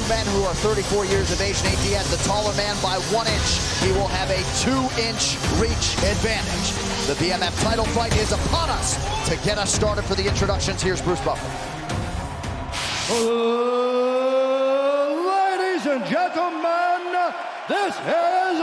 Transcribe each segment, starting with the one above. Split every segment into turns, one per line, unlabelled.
men who are 34 years of age. Nate Diaz, the taller man by 1 inch. He will have a 2-inch reach advantage. The BMF title fight is upon us. To get us started for the introductions, here's Bruce Buffer.
Ladies and gentlemen, this is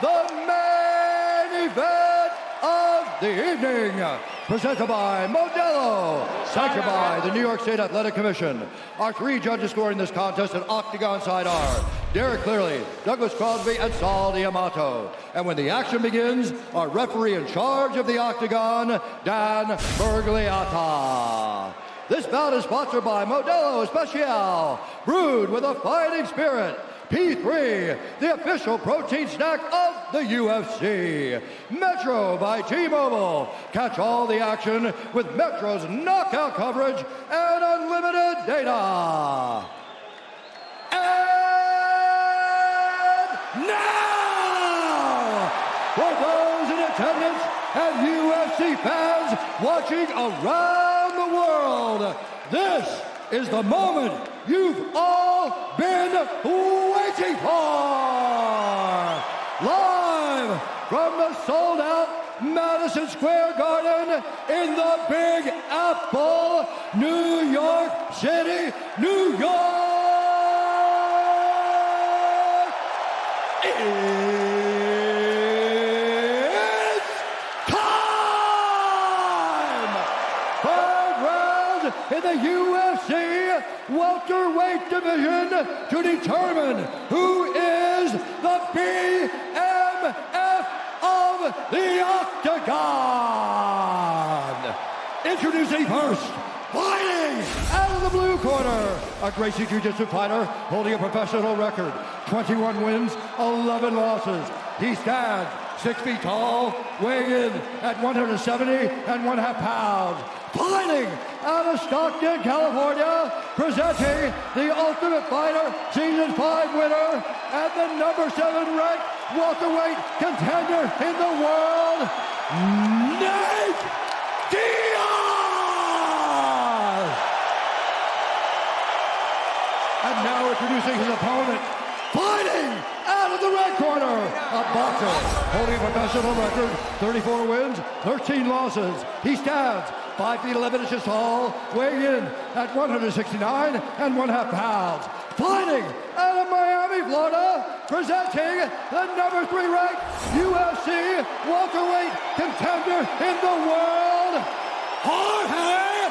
the main event of the evening. Presented by Modelo, sanctioned by the New York State Athletic Commission. Our 3 judges scoring this contest at Octagon side are Derek Clearly, Douglas Crosby, and Saul Diamato. And when the action begins, our referee in charge of the Octagon, Dan Bergliata. This bout is sponsored by Modelo Especial, brewed with a fighting spirit. P3, the official protein snack of the UFC. Metro by T-Mobile. Catch all the action with Metro's knockout coverage and unlimited data. And now, for those in attendance and UFC fans watching around the world, this is the moment you've all been waiting for! Live from the sold-out Madison Square Garden in the Big Apple, New York City, New York! It's time! Third round in the UFC welterweight division to determine who is the BMF of the Octagon. Introducing first, fighting out of the blue corner, a Gracie Jiu-Jitsu fighter holding a professional record, 21 wins, 11 losses. He stands 6 feet tall, weighing in at 170.5 pounds. Fighting out of Stockton, California, presenting the Ultimate Fighter Season 5 winner and the number 7 ranked welterweight contender in the world, Nate Diaz! And now introducing his opponent, fighting out of the red corner, a boxer holding a professional record, 34 wins, 13 losses. He stands 5 feet 11 inches tall, weighing in at 169.5 pounds. Fighting out of Miami, Florida, presenting the number 3 ranked UFC welterweight contender in the world, Jorge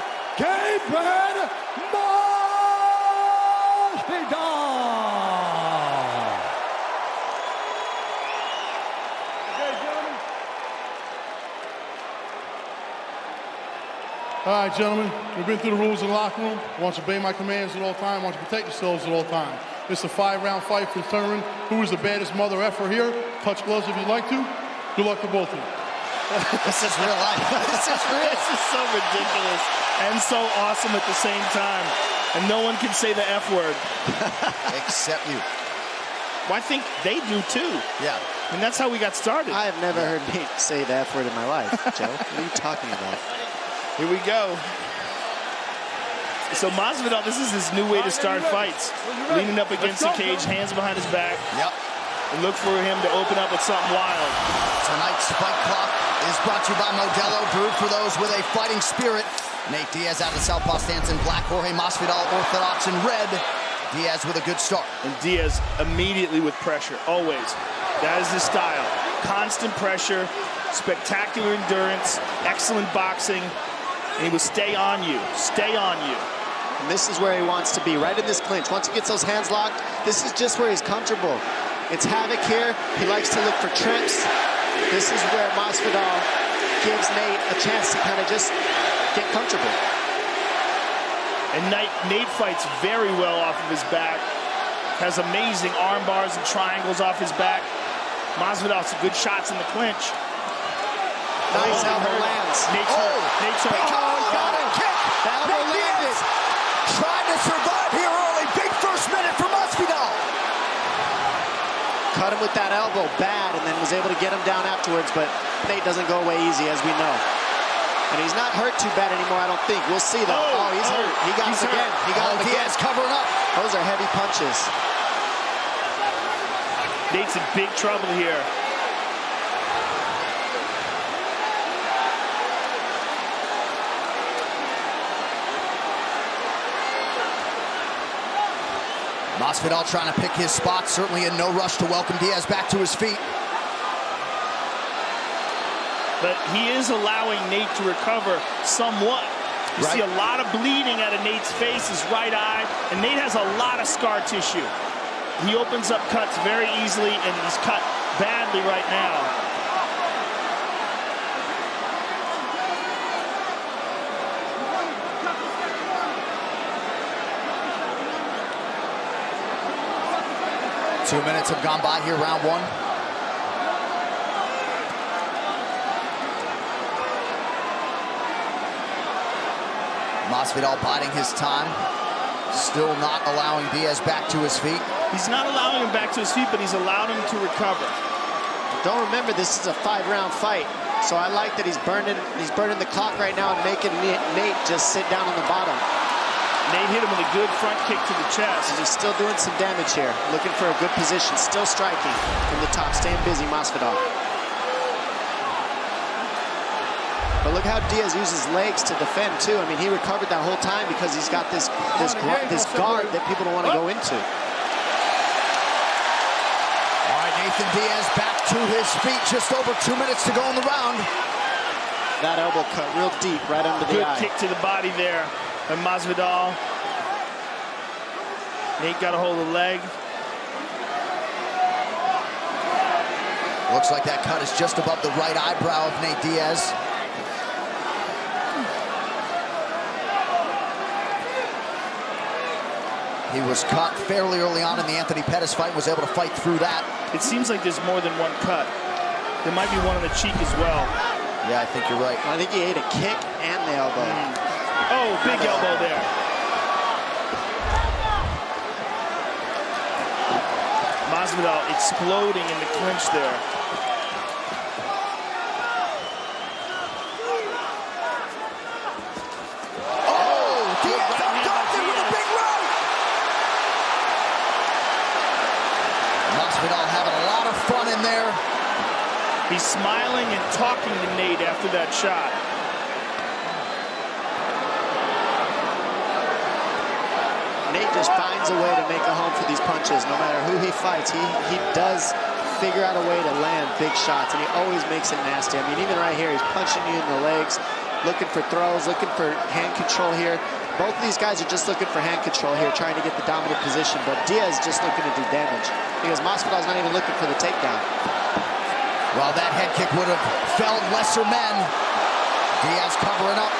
Masvidal.
All right, gentlemen, we've been through the rules in the locker room. I want you to obey my commands at all times. I want you to protect yourselves at all times. It's a 5-round fight for determining who is the baddest mother effer here. Touch gloves if you'd like to. Good luck to both of you.
This is real life. This is real.
This is so ridiculous and so awesome at the same time. And no one can say the F word.
Except you.
Well, I think they do too.
Yeah.
And that's how we got started.
I have never heard Nate say the F word in my life, Joe. What are you talking about?
Here we go. So Masvidal, this is his new way to start fights. Leaning up against the cage, hands behind his back.
Yep.
And look for him to open up with something wild.
Tonight's Fight Clock is brought to you by Modelo, brewed for those with a fighting spirit. Nate Diaz out of the southpaw stance in black. Jorge Masvidal orthodox in red. Diaz with a good start.
And Diaz immediately with pressure, always. That is his style. Constant pressure, spectacular endurance, excellent boxing. And he will stay on you, stay on you.
And this is where he wants to be, right in this clinch. Once he gets those hands locked, this is just where he's comfortable. It's havoc here. He likes to look for trips. This is where Masvidal gives Nate a chance to kind of just get comfortable.
And Nate fights very well off of his back. Has amazing arm bars and triangles off his back. Masvidal some good shots in the clinch.
Nice elbow lands.
Nate's hurt. Nate's hurt.
Got a kick.
Elbow landed.
Trying to survive here early. Big first minute for Masvidal.
Cut him with that elbow bad and then was able to get him down afterwards, but Nate doesn't go away easy, as we know. And he's not hurt too bad anymore, I don't think. We'll see, though. Oh, he's hurt. He got him again.
He got him again. Diaz covering up.
Those are heavy punches.
Nate's in big trouble here.
Masvidal trying to pick his spot, certainly in no rush to welcome Diaz back to his feet.
But he is allowing Nate to recover somewhat. You see a lot of bleeding out of Nate's face, his right eye, and Nate has a lot of scar tissue. He opens up cuts very easily, and he's cut badly right now.
Two minutes have gone by here, round one. Masvidal biding his time, still not allowing Diaz back to his feet.
He's not allowing him back to his feet, but he's allowed him to recover.
Don't remember, this is a 5-round fight, so I like that he's burning the clock right now and making Nate just sit down on the bottom.
Nate hit him with a good front kick to the chest.
And he's still doing some damage here, looking for a good position, still striking from the top, staying busy, Masvidal. But look how Diaz uses legs to defend too. I mean, he recovered that whole time because he's got this guard that people don't want to go into.
All right, Nathan Diaz back to his feet. Just over 2 minutes to go in the round.
That elbow cut real deep right under the eye.
Good kick to the body there by Masvidal. Nate got a hold of the leg.
Looks like that cut is just above the right eyebrow of Nate Diaz. He was cut fairly early on in the Anthony Pettis fight and was able to fight through that.
It seems like there's more than one cut. There might be one on the cheek as well.
Yeah, I think you're right.
I think he ate a kick and the elbow.
Oh, big elbow there. Masvidal exploding in the clinch there.
Masvidal having a lot of fun in there.
He's smiling and talking to Nate after that shot.
Nate just finds a way to make a home for these punches. No matter who he fights, he does figure out a way to land big shots, and he always makes it nasty. I mean, even right here, he's punching you in the legs, looking for throws, looking for hand control here. Both of these guys are just looking for hand control here, trying to get the dominant position, but Diaz just looking to do damage because Masvidal's not even looking for the takedown.
Well, that head kick would have felled lesser men. Diaz covering up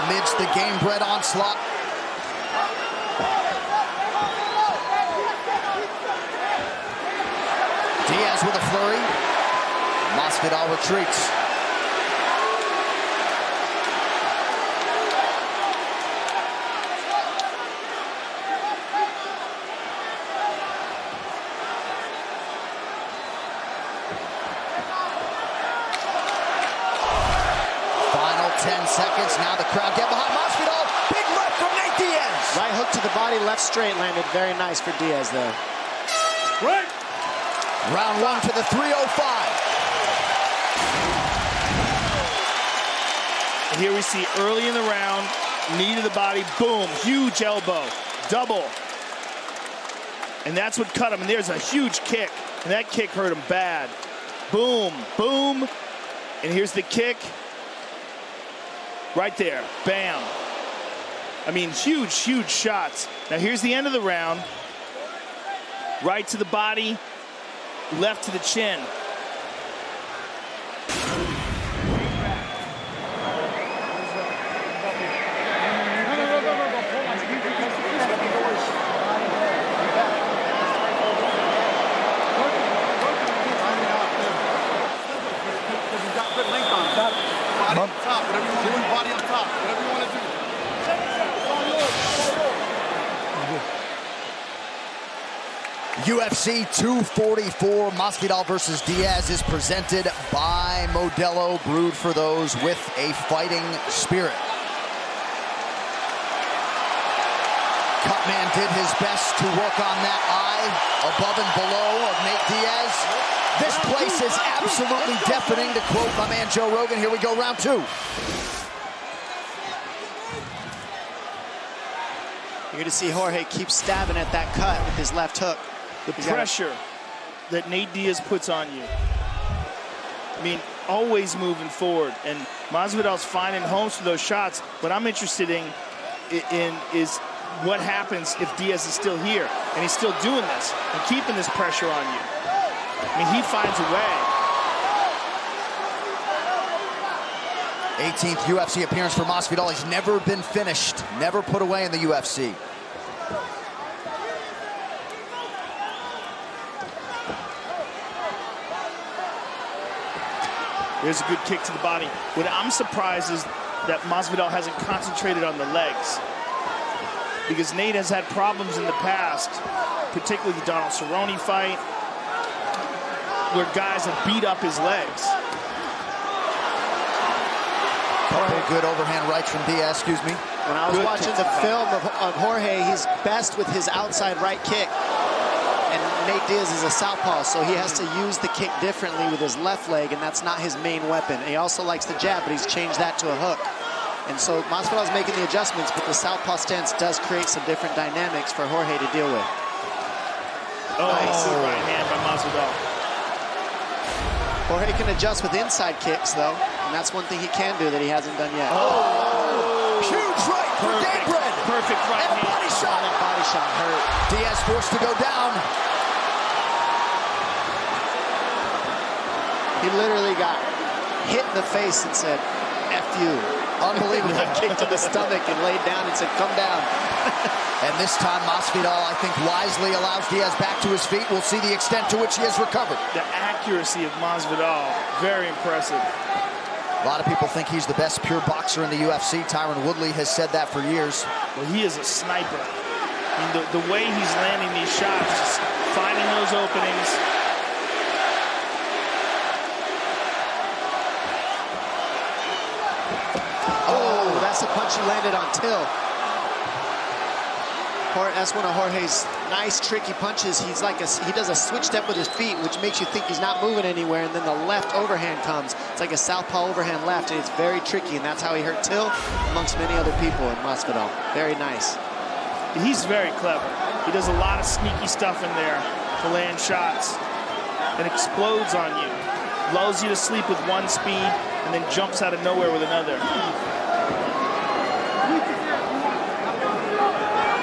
amidst the game-bred onslaught. Diaz with a flurry. Masvidal retreats. Final 10 seconds. Now the crowd get behind Masvidal. Big left from Nate Diaz.
Right hook to the body, left straight, landed very nice for Diaz there.
Right.
Round one to the 305.
And here we see early in the round, knee to the body, boom, huge elbow, double. And that's what cut him. And there's a huge kick. And that kick hurt him bad. Boom, boom. And here's the kick. Right there, bam. I mean, huge, huge shots. Now here's the end of the round. Right to the body, left to the chin.
Body on top, whatever you want to do, body on top, whatever you want to do.
UFC 244, Masvidal versus Diaz is presented by Modelo, brewed for those with a fighting spirit. Cutman did his best to work on that eye above and below of Nate Diaz. This place is absolutely deafening, to quote my man Joe Rogan. Here we go, round 2.
You're going to see Jorge keep stabbing at that cut with his left hook.
The pressure that Nate Diaz puts on you. I mean, always moving forward. And Masvidal's finding homes for those shots. What I'm interested in is what happens if Diaz is still here and he's still doing this and keeping this pressure on you. I mean, he finds a way.
18th UFC appearance for Masvidal. He's never been finished, never put away in the UFC.
There's a good kick to the body. What I'm surprised is that Masvidal hasn't concentrated on the legs, because Nate has had problems in the past, particularly the Donald Cerrone fight, where guys have beat up his legs.
Couple good overhand rights from Diaz, excuse me.
When I was watching the film of Jorge, he's best with his outside right kick. And Nate Diaz is a southpaw, so he has to use the kick differently with his left leg, and that's not his main weapon. He also likes the jab, but he's changed that to a hook. And so Masvidal's making the adjustments, but the southpaw stance does create some different dynamics for Jorge to deal with.
Oh, nice. Right hand by Masvidal.
Jorge can adjust with inside kicks, though, and that's one thing he can do that he hasn't done yet.
Oh! Huge right for Gabriel.
Perfect right hand.
Body shot.
That body shot hurt.
Diaz forced to go down.
He literally got hit in the face and said, F you.
Unbelievable.
Kick to the stomach and laid down and said, come down.
And this time, Masvidal, I think, wisely allows Diaz back to his feet. We'll see the extent to which he has recovered.
The accuracy of Masvidal, very impressive.
A lot of people think he's the best pure boxer in the UFC. Tyron Woodley has said that for years.
Well, he is a sniper. I mean, the way he's landing these shots, just finding those openings.
Oh, that's the punch he landed on Till. That's one of Jorge's nice, tricky punches. He does a switch step with his feet, which makes you think he's not moving anywhere, and then the left overhand comes. It's like a southpaw overhand left, and it's very tricky, and that's how he hurt Till, amongst many other people in Masvidal. Very nice.
He's very clever. He does a lot of sneaky stuff in there to land shots and explodes on you. Lulls you to sleep with one speed and then jumps out of nowhere with another.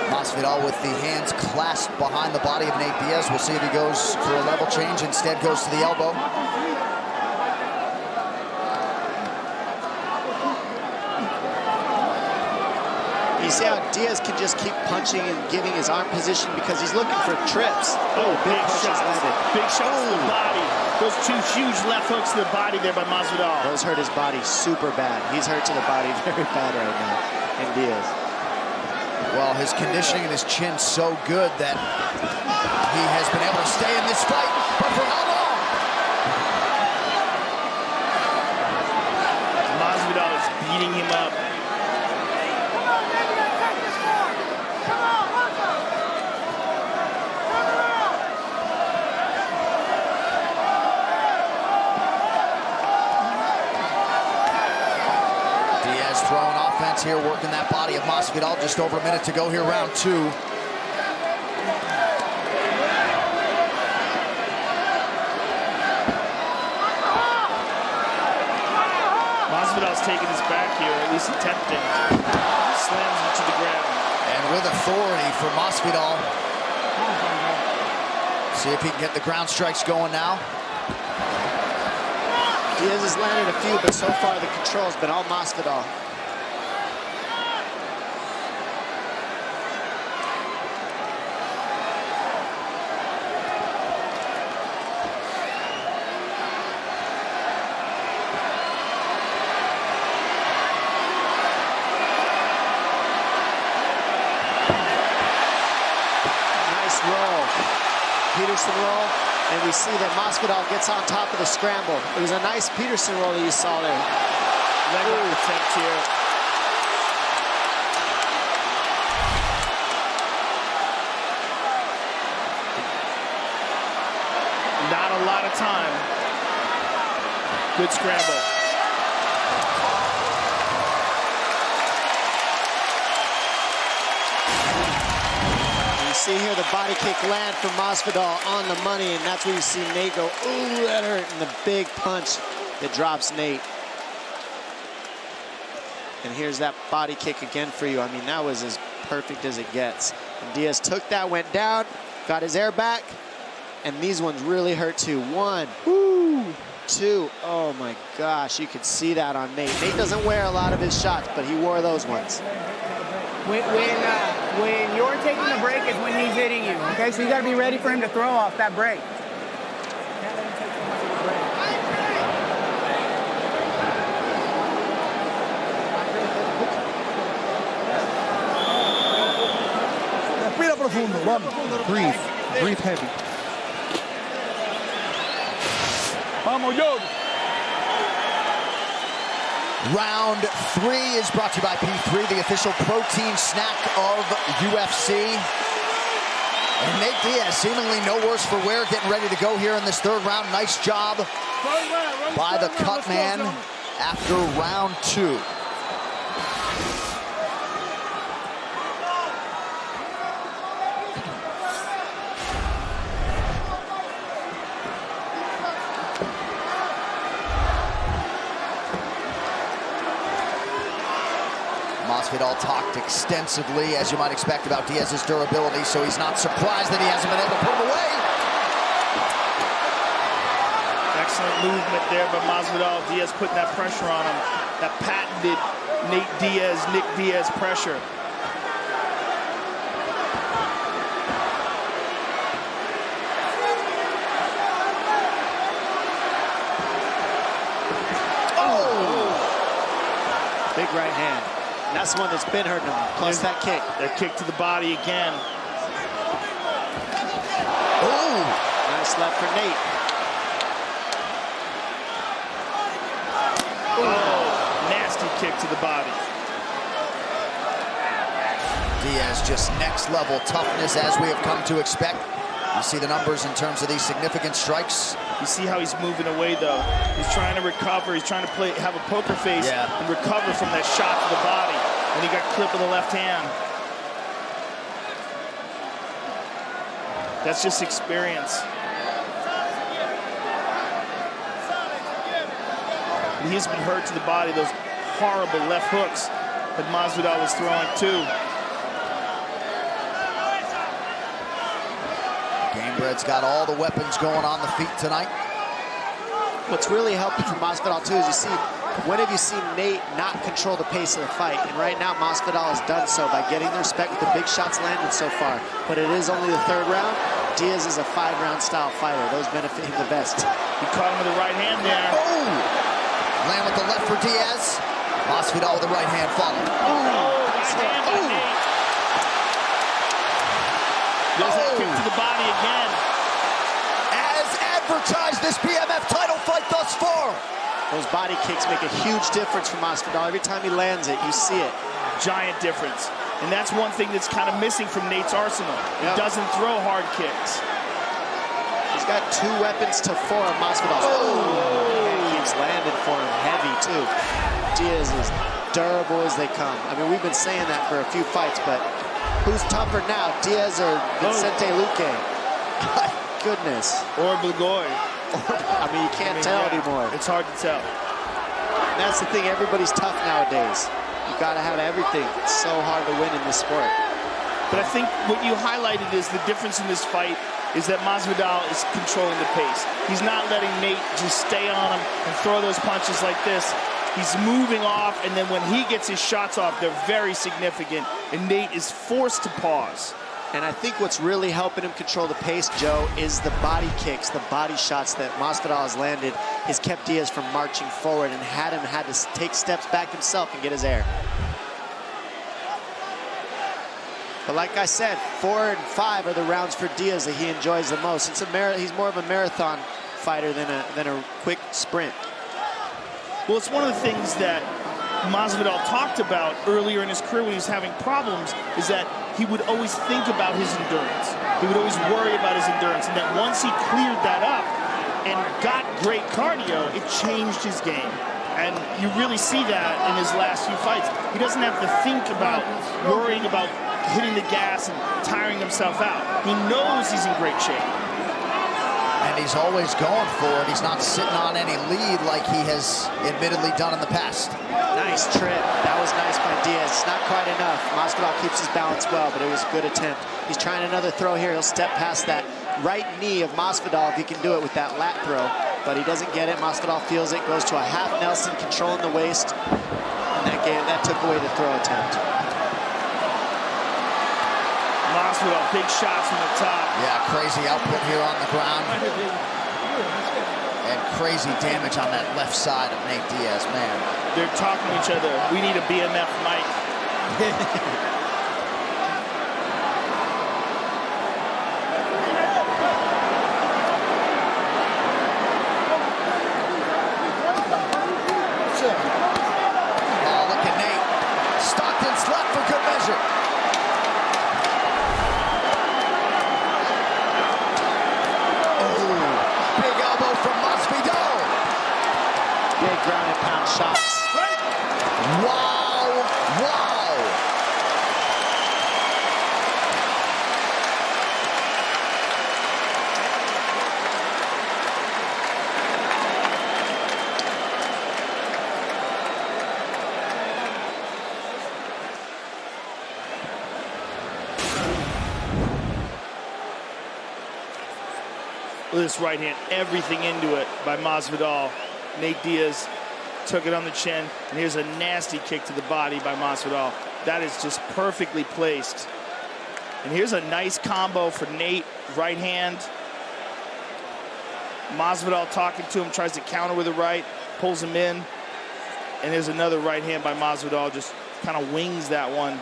Masvidal with the hands clasped behind the body of Nate Diaz. We'll see if he goes for a level change. Instead goes to the elbow.
You see how Diaz can just keep punching and giving his arm position because he's looking for trips.
Oh, big shots.
Landed.
Big shots to the body. Those two huge left hooks to the body there by Masvidal.
Those hurt his body super bad. He's hurt to the body very bad right now. And Diaz.
Well, his conditioning and his chin so good that he has been able to stay in this fight. But for how long?
Masvidal is beating him up.
Throwing offense here, working that body of Masvidal. Just over a minute to go here, round 2.
Masvidal's taking his back here, at least attempting. Slams him to the ground.
And with authority for Masvidal. See if he can get the ground strikes going now.
Diaz has landed a few, but so far the control's been all Masvidal. Peterson roll, and we see that Masvidal gets on top of the scramble. It was a nice Peterson roll that you saw there.
Leg lock attempt here. a lot of time. Good scramble.
You see here the body kick land from Masvidal on the money, and that's where you see Nate go, ooh, that hurt, and the big punch that drops Nate. And here's that body kick again for you. I mean, that was as perfect as it gets. And Diaz took that, went down, got his air back, and these ones really hurt too. 1, 2, oh my gosh, you could see that on Nate. Nate doesn't wear a lot of his shots, but he wore those ones.
When you're taking the break is when he's hitting you, okay? So you gotta be ready for him to throw off that break.
Respira profundo, vamos. Breathe. Breathe heavy. Vamos, yo.
Round 3 is brought to you by P3, the official protein snack of UFC. And Nate Diaz seemingly no worse for wear, getting ready to go here in this 3rd round. Nice job by the cut man after round 2. Masvidal talked extensively, as you might expect, about Diaz's durability, so he's not surprised that he hasn't been able to put him away.
Excellent movement there by Masvidal. Diaz putting that pressure on him. That patented Nick Diaz pressure.
Big right hand. And that's the one that's been hurting him, plus that kick.
That kick to the body again.
Ooh! Nice left for Nate.
Oh, nasty kick to the body.
Diaz just next level toughness, as we have come to expect. You see the numbers in terms of these significant strikes.
You see how he's moving away, though. He's trying to recover. He's trying to have a poker face and recover from that shot to the body. And he got clipped with the left hand. That's just experience. And he's been hurt to the body. Those horrible left hooks that Masvidal was throwing, too.
Gamebred's got all the weapons going on the feet tonight.
What's really helping for Masvidal too is you see, when have you seen Nate not control the pace of the fight? And right now Masvidal has done so by getting the respect with the big shots landed so far. But it is only the 3rd round. Diaz is a 5-round style fighter. Those benefit him the best.
He caught him with the right hand there.
Oh! Land with the left for Diaz. Masvidal with the right hand following.
Right hand by Nate. There's that kick to the body again.
As advertised, this BMF title fight thus far.
Those body kicks make a huge difference for Masvidal. Every time he lands it, you see it.
Giant difference. And that's one thing that's kind of missing from Nate's arsenal. He doesn't throw hard kicks.
He's got 2 weapons to 4 of Masvidal. And keeps landing for him heavy, too. Diaz is durable as they come. I mean, we've been saying that for a few fights, but who's tougher now, Diaz or Vicente Luque? God, goodness.
Or Blagoy.
I mean, you can't tell anymore.
It's hard to tell.
And that's the thing, everybody's tough nowadays. You gotta have everything. It's so hard to win in this sport.
But I think what you highlighted is the difference in this fight is that Masvidal is controlling the pace. He's not letting Nate just stay on him and throw those punches like this. He's moving off, and then when he gets his shots off, they're very significant, and Nate is forced to pause.
And I think what's really helping him control the pace, Joe, is the body kicks, the body shots that Masvidal has landed has kept Diaz from marching forward and had to take steps back himself and get his air. But like I said, 4 and 5 are the rounds for Diaz that he enjoys the most. He's more of a marathon fighter than a quick sprint.
Well, it's one of the things that Masvidal talked about earlier in his career when he was having problems, is that he would always think about his endurance. He would always worry about his endurance, and that once he cleared that up, and got great cardio, it changed his game. And you really see that in his last few fights. He doesn't have to think about worrying about hitting the gas and tiring himself out. He knows he's in great shape.
And he's always going for it. He's not sitting on any lead like he has admittedly done in the past.
Nice trip. That was nice by Diaz. It's not quite enough. Masvidal keeps his balance well, but it was a good attempt. He's trying another throw here. He'll step past that right knee of Masvidal if he can do it with that lat throw. But he doesn't get it. Masvidal feels it, goes to a half Nelson, controlling the waist. And that took away the throw attempt.
Masvidal, big shots from the top.
Yeah, crazy output here on the ground. And crazy damage on that left side of Nate Diaz, man.
They're talking to each other. We need a BMF mic.
Oh, look at Nate. Stockton's left for good measure.
Big ground and pound shots.
Wow, wow.
With this right hand, everything into it by Masvidal. Nate Diaz took it on the chin, and here's a nasty kick to the body by Masvidal. That is just perfectly placed. And here's a nice combo for Nate, right hand. Masvidal talking to him, tries to counter with a right, pulls him in. And there's another right hand by Masvidal, just kind of wings that one.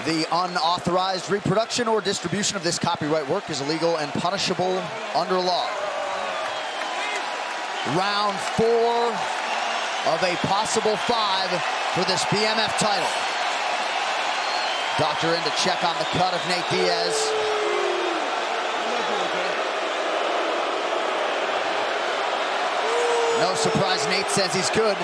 The unauthorized reproduction or distribution of this copyright work is illegal and punishable under law. Round 4 of a possible 5 for this BMF title. Doctor in to check on the cut of Nate Diaz. No surprise, Nate says he's good.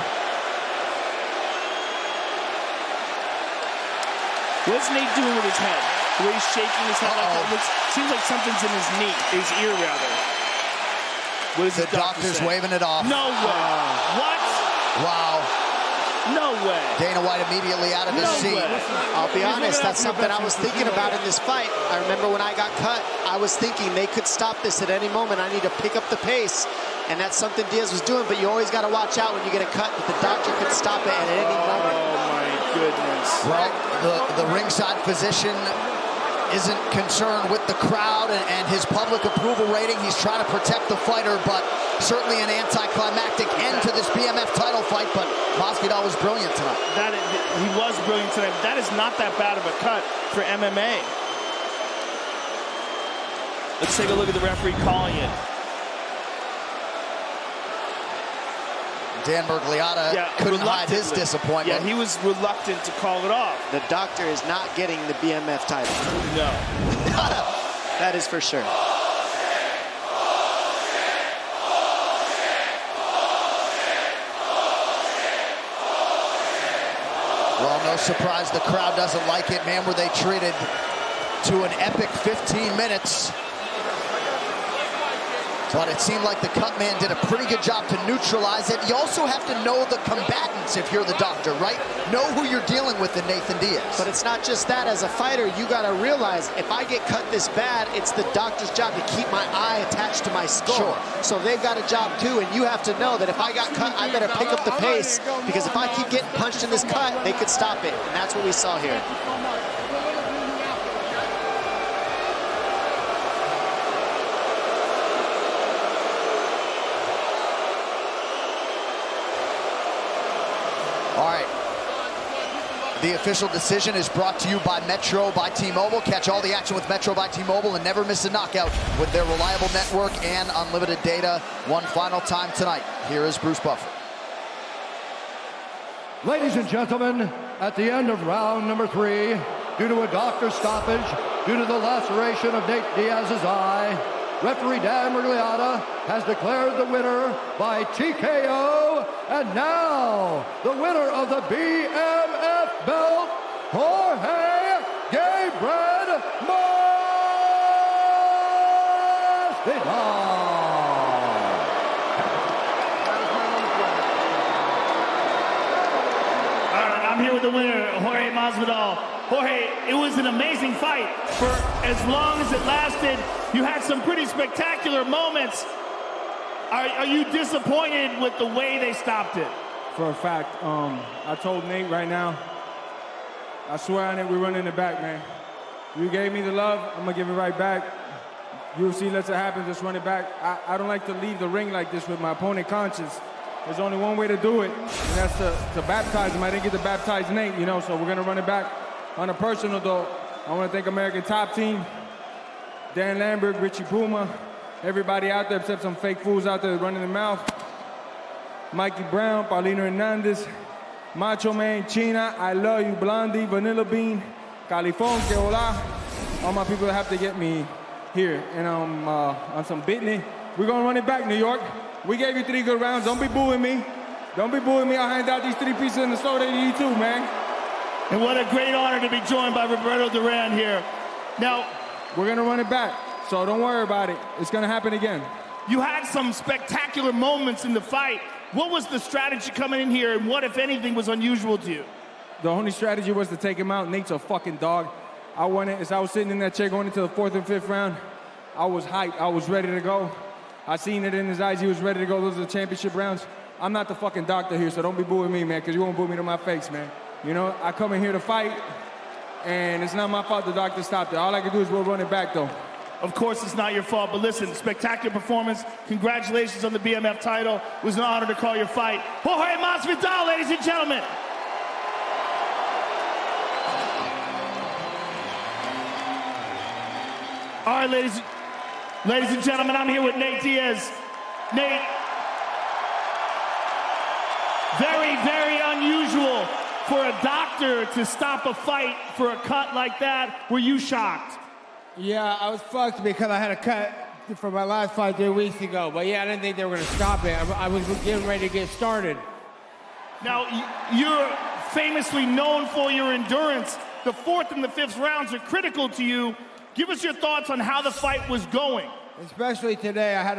What's Nate doing with his head? The way he's shaking his head like that. Seems like something's in his knee, his ear rather. What does
the doctor's waving it off.
No way. What?
Wow.
No way.
Dana White immediately out of his seat.
I'll be honest, that's something I was thinking about in this fight. I remember when I got cut, I was thinking they could stop this at any moment. I need to pick up the pace. And that's something Diaz was doing, but you always got to watch out when you get a cut that the doctor could stop it at any moment.
Oh my goodness.
Well, the ringside physician isn't concerned with the crowd and his public approval rating. He's trying to protect the fighter, but certainly an anticlimactic end to this BMF title fight, but Masvidal was brilliant tonight.
He was brilliant tonight. That is not that bad of a cut for MMA. Let's take a look at the referee calling it.
Dan Bergliotta couldn't hide his disappointment.
Yeah, he was reluctant to call it off.
The doctor is not getting the BMF title.
No.
That is for sure.
Well, no surprise the crowd doesn't like it. Man, were they treated to an epic 15 minutes. But it seemed like the cut man did a pretty good job to neutralize it. You also have to know the combatants if you're the doctor, right? Know who you're dealing with in Nathan Diaz.
But it's not just that. As a fighter, you got to realize if I get cut this bad, it's the doctor's job to keep my eye attached to my skull.
Sure.
So they've got a job too, and you have to know that if I got cut, I better pick up the pace, because if I keep getting punched in this cut, they could stop it. And that's what we saw here.
All right. The official decision is brought to you by Metro by T-Mobile. Catch all the action with Metro by T-Mobile and never miss a knockout with their reliable network and unlimited data. One final time tonight. Here is Bruce Buffer.
Ladies and gentlemen, at the end of round number 3, due to a doctor's stoppage, due to the laceration of Nate Diaz's eye, referee Dan Mergliata has declared the winner by TKO, and now the winner of the BMF belt, Jorge Masvidal.
I'm here with the winner, Jorge Masvidal. Jorge, it was an amazing fight. For as long as it lasted, you had some pretty spectacular moments. Are you disappointed with the way they stopped it?
For a fact, I told Nate right now, I swear on it, we're running it back, man. You gave me the love, I'm gonna give it right back. UFC lets it happen, just run it back. I don't like to leave the ring like this with my opponent conscious. There's only one way to do it, and that's to baptize him. I didn't get to baptize Nate, you know, so we're gonna run it back. On a personal though, I wanna thank American Top Team, Dan Lambert, Richie Puma, everybody out there except some fake fools out there running their mouth. Mikey Brown, Paulino Hernandez, Macho Man, China, I love you, Blondie, Vanilla Bean, Califón, que hola. All my people have to get me here. And on some Bitney, we're gonna run it back, New York. We gave you 3 good rounds. Don't be booing me. Don't be booing me. I'll hand out these 3 pieces in the store to you too, man.
And what a great honor to be joined by Roberto Duran here. Now,
we're gonna run it back, so don't worry about it. It's gonna happen again.
You had some spectacular moments in the fight. What was the strategy coming in here, and what, if anything, was unusual to you?
The only strategy was to take him out. Nate's a fucking dog. I wanted, as I was sitting in that chair going into the 4th and 5th round, I was hyped. I was ready to go. I seen it in his eyes. He was ready to go. Those are the championship rounds. I'm not the fucking doctor here, so don't be booing me, man, because you won't boo me to my face, man. You know, I come in here to fight, and it's not my fault the doctor stopped it. All I can do is we'll run it back, though.
Of course, it's not your fault, but listen, spectacular performance. Congratulations on the BMF title. It was an honor to call your fight. Jorge Masvidal, ladies and gentlemen. All right, ladies and gentlemen, I'm here with Nate Diaz. Nate, very, very unusual for a doctor to stop a fight for a cut like that. Were you shocked?
Yeah, I was fucked because I had a cut for my last fight 3 weeks ago. But yeah, I didn't think they were going to stop it. I was getting ready to get started.
Now, you're famously known for your endurance. The 4th and the 5th rounds are critical to you. Give us your thoughts on how the fight was going.
Especially today, I had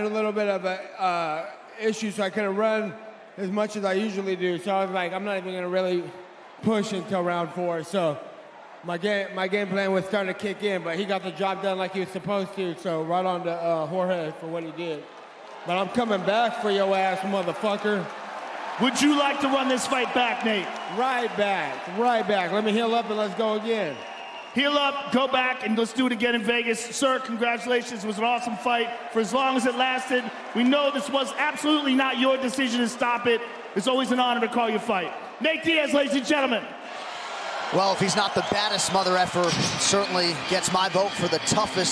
a little bit of a issue, so I couldn't run as much as I usually do. So I was like, I'm not even going to really push until round 4. So my game plan was starting to kick in, but he got the job done like he was supposed to. So right on to Jorge for what he did. But I'm coming back for your ass, motherfucker.
Would you like to run this fight back, Nate?
Right back, right back. Let me heal up and let's go again.
Heal up, go back, and let's do it again in Vegas. Sir, congratulations. It was an awesome fight for as long as it lasted. We know this was absolutely not your decision to stop it. It's always an honor to call your fight. Nate Diaz, ladies and gentlemen.
Well, if he's not the baddest mother effer, certainly gets my vote for the toughest.